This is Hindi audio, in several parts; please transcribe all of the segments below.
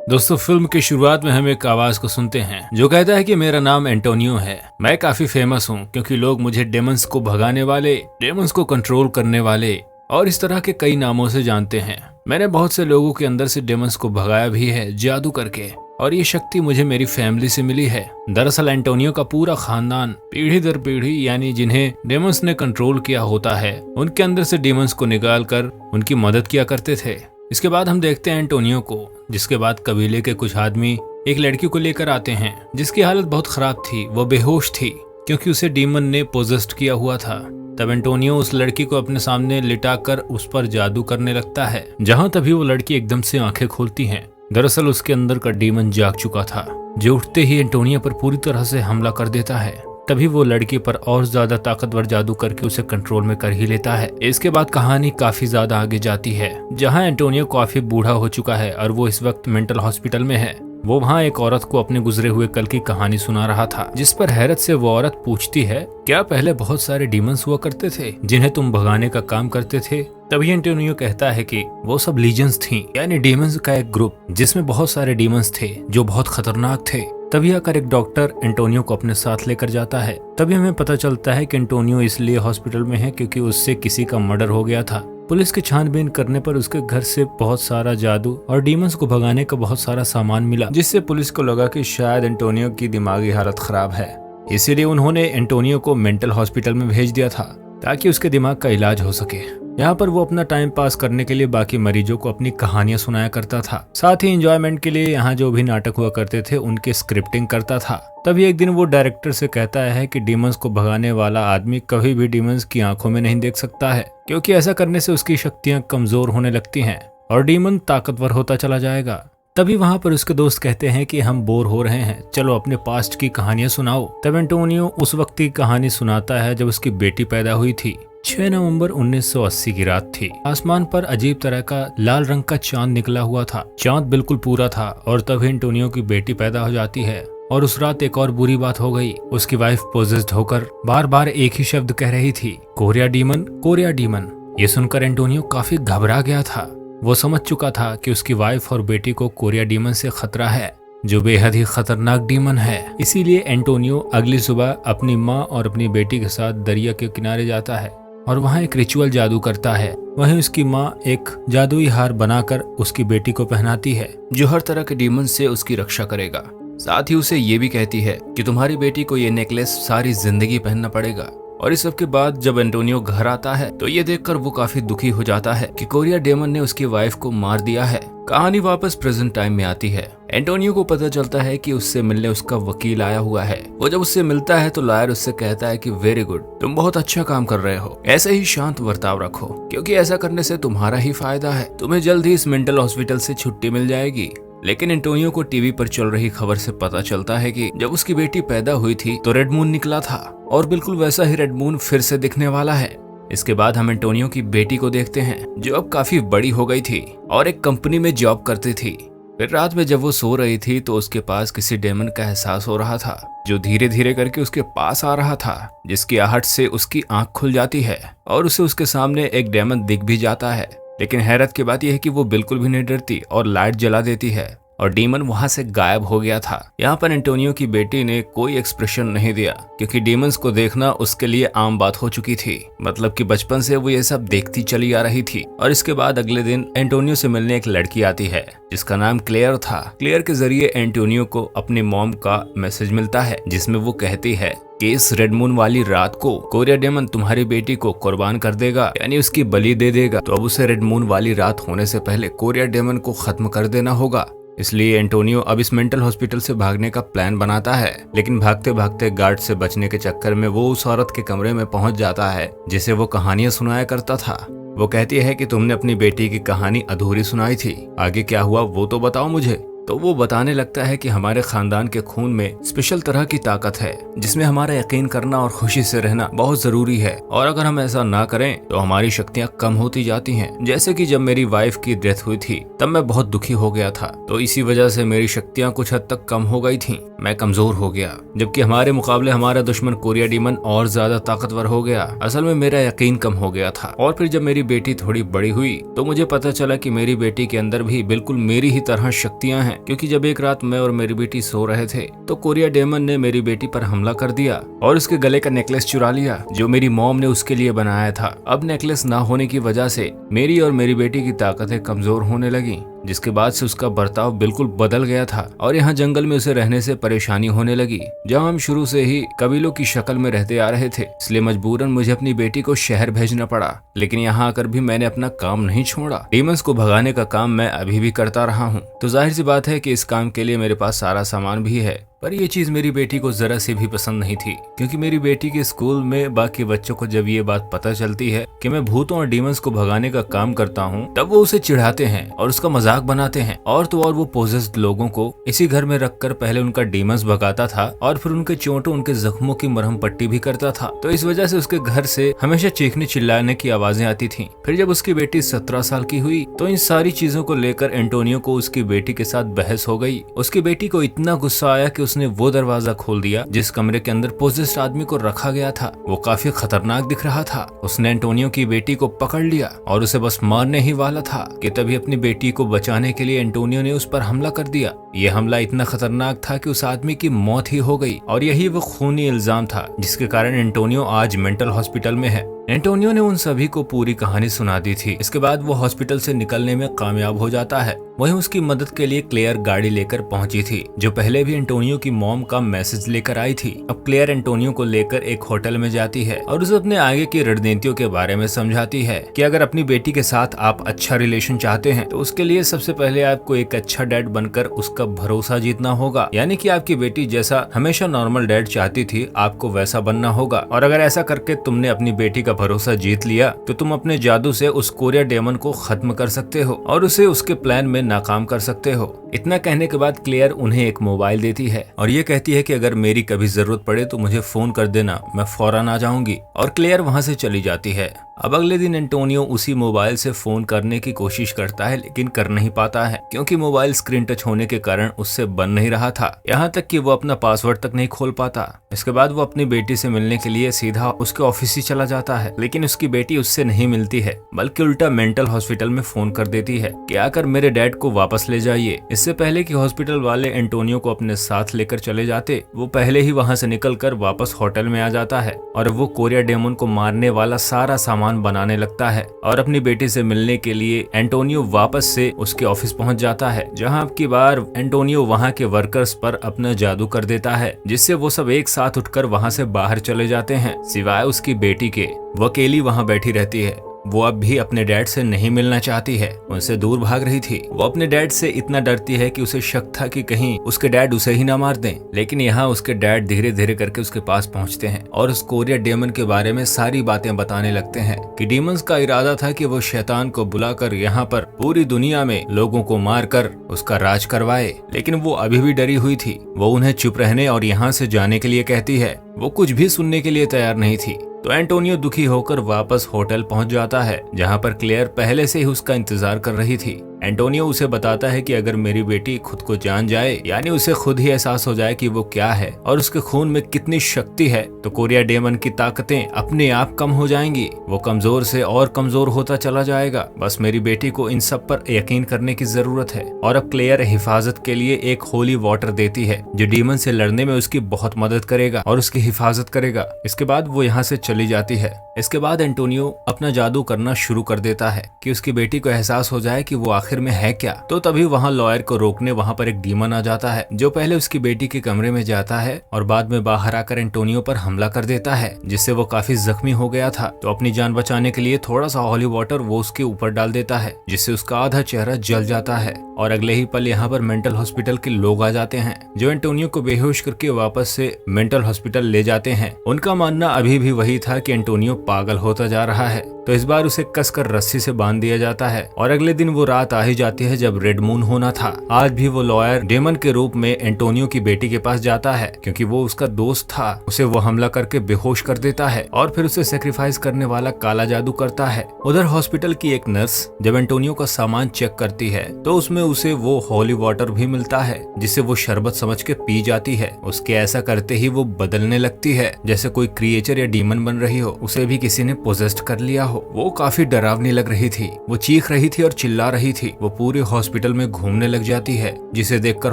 दोस्तों, फिल्म की शुरुआत में हम एक आवाज को सुनते हैं जो कहता है कि मेरा नाम एंटोनियो है। मैं काफी फेमस हूँ क्योंकि लोग मुझे डेमंस को भगाने वाले, डेमंस को कंट्रोल करने वाले और इस तरह के कई नामों से जानते हैं। मैंने बहुत से लोगों के अंदर से डेमंस को भगाया भी है जादू करके, और ये शक्ति मुझे मेरी फैमिली से मिली है। दरअसल एंटोनियो का पूरा खानदान पीढ़ी दर पीढ़ी, यानी जिन्हें डेमंस ने कंट्रोल किया होता है, उनके अंदर से डेमंस को निकाल कर उनकी मदद किया करते थे। इसके बाद हम देखते हैं एंटोनियो को, जिसके बाद कबीले के कुछ आदमी एक लड़की को लेकर आते हैं जिसकी हालत बहुत खराब थी। वो बेहोश थी क्योंकि उसे डीमन ने पोजेस्ड किया हुआ था। तब एंटोनियो उस लड़की को अपने सामने लिटाकर उस पर जादू करने लगता है, जहां तभी वो लड़की एकदम से आंखें खोलती है। दरअसल उसके अंदर का डीमन जाग चुका था, जो उठते ही एंटोनियो पर पूरी तरह से हमला कर देता है। तभी वो लड़की पर और ज्यादा ताकतवर जादू करके उसे कंट्रोल में कर ही लेता है। इसके बाद कहानी काफी ज्यादा आगे जाती है, जहां एंटोनियो काफी बूढ़ा हो चुका है और वो इस वक्त मेंटल हॉस्पिटल में है। वो वहाँ एक औरत को अपने गुजरे हुए कल की कहानी सुना रहा था, जिस पर हैरत से वो औरत पूछती है, क्या पहले बहुत सारे डीमंस हुआ करते थे जिन्हें तुम भगाने का काम करते थे? तभी एंटोनियो कहता है कि वो सब लीजेंड्स थी, यानी डीमंस का एक ग्रुप जिसमें बहुत सारे डीमंस थे जो बहुत खतरनाक थे। तभी आकर एक डॉक्टर एंटोनियो को अपने साथ लेकर जाता है। तभी हमें पता चलता है कि एंटोनियो इसलिए हॉस्पिटल में है क्योंकि उससे किसी का मर्डर हो गया था। पुलिस की छानबीन करने पर उसके घर से बहुत सारा जादू और डीमंस को भगाने का बहुत सारा सामान मिला, जिससे पुलिस को लगा कि शायद एंटोनियो की दिमागी हालत खराब है। इसीलिए उन्होंने एंटोनियो को मेंटल हॉस्पिटल में भेज दिया था ताकि उसके दिमाग का इलाज हो सके। यहाँ पर वो अपना टाइम पास करने के लिए बाकी मरीजों को अपनी कहानियां सुनाया करता था। साथ ही एंजॉयमेंट के लिए यहाँ जो भी नाटक हुआ करते थे उनके स्क्रिप्टिंग करता था। तभी एक दिन वो डायरेक्टर से कहता है कि डीमंस को भगाने वाला आदमी कभी भी डीमंस की आंखों में नहीं देख सकता है, क्योंकि ऐसा करने से उसकी शक्तियां कमजोर होने लगती हैं और डीमन ताकतवर होता चला जाएगा। तभी वहाँ पर उसके दोस्त कहते हैं कि हम बोर हो रहे हैं, चलो अपने पास्ट की कहानियां सुनाओ। तब एंटोनियो उस वक्त की कहानी सुनाता है जब उसकी बेटी पैदा हुई थी। 6 नवंबर 1980 की रात थी। आसमान पर अजीब तरह का लाल रंग का चांद निकला हुआ था। चांद बिल्कुल पूरा था और तभी एंटोनियो की बेटी पैदा हो जाती है। और उस रात एक और बुरी बात हो गई। उसकी वाइफ पोजेस्ड होकर बार बार एक ही शब्द कह रही थी, कोरिया डीमन, कोरिया डीमन। ये सुनकर एंटोनियो काफी घबरा गया था। वो समझ चुका था कि उसकी वाइफ और बेटी को कोरिया डीमन से खतरा है, जो बेहद ही खतरनाक डीमन है। इसीलिए एंटोनियो अगली सुबह अपनी माँ और अपनी बेटी के साथ दरिया के किनारे जाता है और वहाँ एक रिचुअल जादू करता है। वहीं उसकी माँ एक जादुई हार बनाकर उसकी बेटी को पहनाती है, जो हर तरह के डीमन से उसकी रक्षा करेगा। साथ ही उसे ये भी कहती है कि तुम्हारी बेटी को ये नेकलेस सारी जिंदगी पहनना पड़ेगा। और इस सब के बाद जब एंटोनियो घर आता है तो ये देखकर वो काफी दुखी हो जाता है कि कोरिया डेमन ने उसकी वाइफ को मार दिया है। कहानी वापस प्रेजेंट टाइम में आती है। एंटोनियो को पता चलता है कि उससे मिलने उसका वकील आया हुआ है। वो जब उससे मिलता है तो लॉयर उससे कहता है कि वेरी गुड, तुम बहुत अच्छा काम कर रहे हो, ऐसे ही शांत बर्ताव रखो, क्योंकि ऐसा करने से तुम्हारा ही फायदा है। तुम्हें जल्द ही इस मेंटल हॉस्पिटल से छुट्टी मिल जाएगी। लेकिन एंटोनियो को टीवी पर चल रही खबर से पता चलता है कि जब उसकी बेटी पैदा हुई थी तो रेड मून निकला था और बिल्कुल वैसा ही रेड मून फिर से दिखने वाला है। इसके बाद हम एंटोनियो की बेटी को देखते हैं, जो अब काफी बड़ी हो गई थी और एक कंपनी में जॉब करती थी। फिर रात में जब वो सो रही थी तो उसके पास किसी डेमन का एहसास हो रहा था, जो धीरे धीरे करके उसके पास आ रहा था, जिसकी आहट से उसकी आंख खुल जाती है और उसे उसके सामने एक डेमन दिख भी जाता है। लेकिन हैरत की बात यह है कि वो बिल्कुल भी नहीं डरती और लाइट जला देती है और डीमन वहां से गायब हो गया था। यहाँ पर एंटोनियो की बेटी ने कोई एक्सप्रेशन नहीं दिया, क्योंकि डीमंस को देखना उसके लिए आम बात हो चुकी थी। मतलब कि बचपन से वो ये सब देखती चली आ रही थी। और इसके बाद अगले दिन एंटोनियो से मिलने एक लड़की आती है जिसका नाम क्लेयर था। क्लेयर के जरिए एंटोनियो को अपनी मॉम का मैसेज मिलता है, जिसमें वो कहती है कि इस रेड मून वाली रात को कोरिया डेमन तुम्हारी बेटी को कुर्बान कर देगा, यानी उसकी बलि दे देगा। तो अब उसे रेड मून वाली रात होने से पहले कोरिया डेमन को खत्म कर देना होगा। इसलिए एंटोनियो अब इस मेंटल हॉस्पिटल से भागने का प्लान बनाता है। लेकिन भागते भागते गार्ड से बचने के चक्कर में वो उस औरत के कमरे में पहुंच जाता है जिसे वो कहानियां सुनाया करता था। वो कहती है कि तुमने अपनी बेटी की कहानी अधूरी सुनाई थी, आगे क्या हुआ वो तो बताओ मुझे। तो वो बताने लगता है कि हमारे खानदान के खून में स्पेशल तरह की ताकत है, जिसमें हमारा यकीन करना और खुशी से रहना बहुत जरूरी है, और अगर हम ऐसा ना करें तो हमारी शक्तियाँ कम होती जाती हैं। जैसे कि जब मेरी वाइफ की डेथ हुई थी तब मैं बहुत दुखी हो गया था, तो इसी वजह से मेरी शक्तियाँ कुछ हद तक कम हो गई थी, मैं कमजोर हो गया। जबकि हमारे मुकाबले हमारा दुश्मन कोरिया डीमन और ज्यादा ताकतवर हो गया। असल में मेरा यकीन कम हो गया था। और फिर जब मेरी बेटी थोड़ी बड़ी हुई तो मुझे पता चला कि मेरी बेटी के अंदर भी बिल्कुल मेरी ही तरह शक्तियाँ हैं। क्योंकि जब एक रात मैं और मेरी बेटी सो रहे थे तो कोरिया डेमन ने मेरी बेटी पर हमला कर दिया और उसके गले का नेकलेस चुरा लिया जो मेरी मॉम ने उसके लिए बनाया था। अब नेकलेस ना होने की वजह से मेरी और मेरी बेटी की ताकतें कमजोर होने लगी, जिसके बाद से उसका बर्ताव बिल्कुल बदल गया था और यहाँ जंगल में उसे रहने से परेशानी होने लगी, जहाँ हम शुरू से ही कबीलों की शक्ल में रहते आ रहे थे। इसलिए मजबूरन मुझे अपनी बेटी को शहर भेजना पड़ा, लेकिन यहाँ आकर भी मैंने अपना काम नहीं छोड़ा। डीमंस को भगाने का काम मैं अभी भी करता रहा हूँ। तो जाहिर सी बात है कि इस काम के लिए मेरे पास सारा सामान भी है, पर ये चीज मेरी बेटी को जरा सी भी पसंद नहीं थी, क्योंकि मेरी बेटी के स्कूल में बाकी बच्चों को जब ये बात पता चलती है कि मैं भूतों और डीमंस को भगाने का काम करता हूँ, तब वो उसे चिढ़ाते हैं और उसका मजाक बनाते हैं। और तो और वो पोजेस्ड लोगों को इसी घर में रखकर पहले उनका डीमंस भगाता था और फिर उनके चोटों उनके जख्मों की मरहम पट्टी भी करता था। तो इस वजह से उसके घर से हमेशा चीखने चिल्लाने की आवाजें आती थी। फिर जब उसकी बेटी 17 साल की हुई तो इन सारी चीजों को लेकर एंटोनियो को उसकी बेटी के साथ बहस हो गई। उसकी बेटी को इतना गुस्सा आया कि उसने वो दरवाजा खोल दिया जिस कमरे के अंदर पोजेस्ड आदमी को रखा गया था। वो काफी खतरनाक दिख रहा था। उसने एंटोनियो की बेटी को पकड़ लिया और उसे बस मारने ही वाला था कि तभी अपनी बेटी को बचाने के लिए एंटोनियो ने उस पर हमला कर दिया। यह हमला इतना खतरनाक था कि उस आदमी की मौत ही हो गई और यही वो खूनी इल्जाम था जिसके कारण एंटोनियो आज मेंटल हॉस्पिटल में है। एंटोनियो ने उन सभी को पूरी कहानी सुना दी थी। इसके बाद वो हॉस्पिटल से निकलने में कामयाब हो जाता है। वहीं उसकी मदद के लिए क्लेयर गाड़ी लेकर पहुंची थी, जो पहले भी एंटोनियो की मॉम का मैसेज लेकर आई थी। अब क्लेयर एंटोनियो को लेकर एक होटल में जाती है और उसे अपने आगे की रणनीतियों के बारे में समझाती है कि अगर अपनी बेटी के साथ आप अच्छा रिलेशन चाहते हैं तो उसके लिए सबसे पहले आपको एक अच्छा डैड बनकर उसका भरोसा जीतना होगा, यानी कि आपकी बेटी जैसा हमेशा नॉर्मल डैड चाहती थी आपको वैसा बनना होगा। और अगर ऐसा करके तुमने अपनी बेटी का भरोसा जीत लिया तो तुम अपने जादू से उस कोरिया डेमन को खत्म कर सकते हो और उसे उसके प्लान में नाकाम कर सकते हो। इतना कहने के बाद क्लेयर उन्हें एक मोबाइल देती है और ये कहती है कि अगर मेरी कभी जरूरत पड़े तो मुझे फोन कर देना, मैं फौरन आ जाऊंगी। और क्लेयर वहां से चली जाती है। अब अगले दिन एंटोनियो उसी मोबाइल से फोन करने की कोशिश करता है, लेकिन कर नहीं पाता है क्योंकि मोबाइल स्क्रीन टच होने के कारण उससे बन नहीं रहा था। यहाँ तक कि वो अपना पासवर्ड तक नहीं खोल पाता। इसके बाद वो अपनी बेटी से मिलने के लिए सीधा उसके ऑफिस ही चला जाता है, लेकिन उसकी बेटी उससे नहीं मिलती है, बल्कि उल्टा मेंटल हॉस्पिटल में फोन कर देती है कि आकर मेरे डैड को वापस ले जाइए। इससे पहले कि हॉस्पिटल वाले एंटोनियो को अपने साथ लेकर चले जाते, वो पहले ही वहाँ से निकलकर वापस होटल में आ जाता है और वो कोरिया डेमन को मारने वाला सारा सामान बनाने लगता है। और अपनी बेटी से मिलने के लिए एंटोनियो वापस से उसके ऑफिस पहुंच जाता है, जहां अब की बार एंटोनियो वहां के वर्कर्स पर अपना जादू कर देता है, जिससे वो सब एक साथ उठकर वहां से बाहर चले जाते हैं, सिवाय उसकी बेटी के। वो अकेली वहां बैठी रहती है। वो अब भी अपने डैड से नहीं मिलना चाहती है, उनसे दूर भाग रही थी। वो अपने डैड से इतना डरती है कि उसे शक था कि कहीं उसके डैड उसे ही ना मार दें, लेकिन यहाँ उसके डैड धीरे धीरे करके उसके पास पहुँचते हैं और उस कोरिया डेमन के बारे में सारी बातें बताने लगते हैं कि डीमंस का इरादा था कि वो शैतान को बुलाकर यहाँ पर पूरी दुनिया में लोगों को मार कर उसका राज करवाए, लेकिन वो अभी भी डरी हुई थी। वो उन्हें चुप रहने और यहाँ से जाने के लिए कहती है। वो कुछ भी सुनने के लिए तैयार नहीं थी। तो एंटोनियो दुखी होकर वापस होटल पहुंच जाता है, जहां पर क्लेयर पहले से ही उसका इंतजार कर रही थी। एंटोनियो उसे बताता है कि अगर मेरी बेटी खुद को जान जाए, यानी उसे खुद ही एहसास हो जाए कि वो क्या है और उसके खून में कितनी शक्ति है, तो कोरिया डेमन की ताकतें अपने आप कम हो जाएंगी। वो कमजोर से और कमजोर होता चला जाएगा। बस मेरी बेटी को इन सब पर यकीन करने की जरूरत है। और अब क्लेयर हिफाजत के लिए एक होली वाटर देती है, जो डीमन से लड़ने में उसकी बहुत मदद करेगा और उसकी हिफाजत करेगा। इसके बाद वो यहाँ से चली जाती है। इसके बाद एंटोनियो अपना जादू करना शुरू कर देता है कि उसकी बेटी को एहसास हो जाए कि वो आखिर में है क्या। तो तभी वहाँ लॉयर को रोकने वहाँ पर एक डीमन आ जाता है, जो पहले उसकी बेटी के कमरे में जाता है और बाद में बाहर आकर एंटोनियो पर हमला कर देता है, जिससे वो काफी जख्मी हो गया था। तो अपनी जान बचाने के लिए थोड़ा सा हॉली वाटर वो उसके ऊपर डाल देता है, जिससे उसका आधा चेहरा जल जाता है। और अगले ही पल यहाँ पर मेंटल हॉस्पिटल के लोग आ जाते हैं, जो एंटोनियो को बेहोश करके वापस से मेंटल हॉस्पिटल ले जाते हैं। उनका मानना अभी भी वही था कि एंटोनियो पागल होता जा रहा है, तो इस बार उसे कसकर रस्सी से बांध दिया जाता है। और अगले दिन वो रात आ ही जाती है जब रेड मून होना था। आज भी वो लॉयर डेमन के रूप में एंटोनियो की बेटी के पास जाता है, क्योंकि वो उसका दोस्त था। उसे वो हमला करके बेहोश कर देता है और फिर उसे सेक्रीफाइस करने वाला काला जादू करता है। उधर हॉस्पिटल की एक नर्स जब एंटोनियो का सामान चेक करती है, तो उसमें उसे वो हॉली वाटर भी मिलता है, जिसे वो शरबत समझ के पी जाती है। उसके ऐसा करते ही वो बदलने लगती है, जैसे कोई क्रिएचर या डीमन बन रही हो, उसे भी किसी ने पोजेस्ट कर लिया हो। हो, वो काफी डरावनी लग रही थी। वो चीख रही थी और चिल्ला रही थी। वो पूरे हॉस्पिटल में घूमने लग जाती है, जिसे देखकर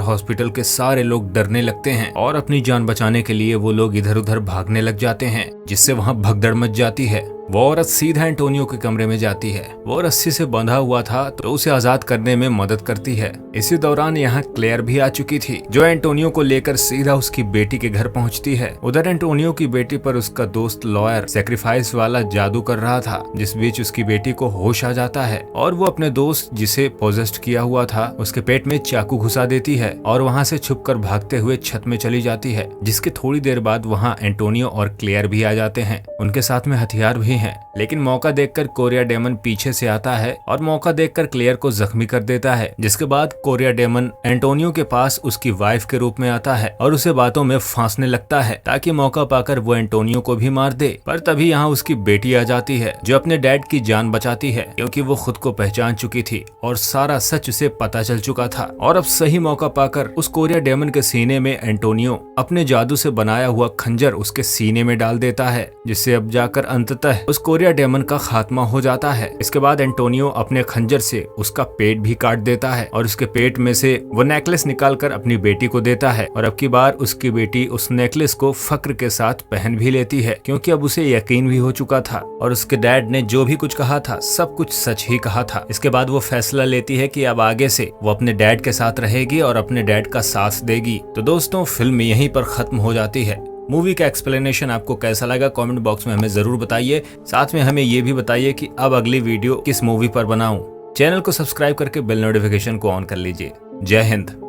हॉस्पिटल के सारे लोग डरने लगते हैं और अपनी जान बचाने के लिए वो लोग इधर उधर भागने लग जाते हैं, जिससे वहाँ भगदड़ मच जाती है। वो औरत सीधा एंटोनियो के कमरे में जाती है। वो रस्सी से बंधा हुआ था तो उसे आजाद करने में मदद करती है। इसी दौरान यहाँ क्लेयर भी आ चुकी थी, जो एंटोनियो को लेकर सीधा उसकी बेटी के घर पहुँचती है। उधर एंटोनियो की बेटी पर उसका दोस्त लॉयर सैक्रिफाइस वाला जादू कर रहा था, जिस बीच उसकी बेटी को होश आ जाता है और वो अपने दोस्त जिसे पोजेस्ट किया हुआ था उसके पेट में चाकू घुसा देती है और वहाँ से छुपकर भागते हुए छत में चली जाती है। जिसके थोड़ी देर बाद वहाँ एंटोनियो और क्लेयर भी आ जाते हैं। उनके साथ में हथियार भी हैं, लेकिन मौका देखकर कोरिया डेमन पीछे से आता है और मौका देखकर क्लेयर को जख्मी कर देता है। जिसके बाद कोरिया डेमन एंटोनियो के पास उसकी वाइफ के रूप में आता है और उसे बातों में फांसने लगता है ताकि मौका पाकर वो एंटोनियो को भी मार दे। पर तभी यहाँ उसकी बेटी आ जाती है, जो अपने डैड की जान बचाती है, क्योंकि वो खुद को पहचान चुकी थी और सारा सच उसे पता चल चुका था। और अब सही मौका पाकर उस कोरिया डेमन के सीने में एंटोनियो अपने जादू से बनाया हुआ खंजर उसके सीने में डाल देता है, जिससे अब जाकर अंततः उस कोरिया डेमन का खात्मा हो जाता है। इसके बाद एंटोनियो अपने खंजर से उसका पेट भी काट देता है और उसके पेट में से वो नेकलेस निकालकर अपनी बेटी को देता है। और अब की बार उसकी बेटी उस नेकलेस को फक्र के साथ पहन भी लेती है, क्योंकि अब उसे यकीन भी हो चुका था और उसके डैड ने जो भी कुछ कहा था सब कुछ सच ही कहा था। इसके बाद वो फैसला लेती है कि अब आगे से वो अपने डैड के साथ रहेगी और अपने डैड का साथ देगी। तो दोस्तों, फिल्म यहीं पर खत्म हो जाती है। मूवी का एक्सप्लेनेशन आपको कैसा लगा कमेंट बॉक्स में हमें जरूर बताइए। साथ में हमें ये भी बताइए कि अब अगली वीडियो किस मूवी पर बनाऊं। चैनल को सब्सक्राइब करके बेल नोटिफिकेशन को ऑन कर लीजिए। जय हिंद।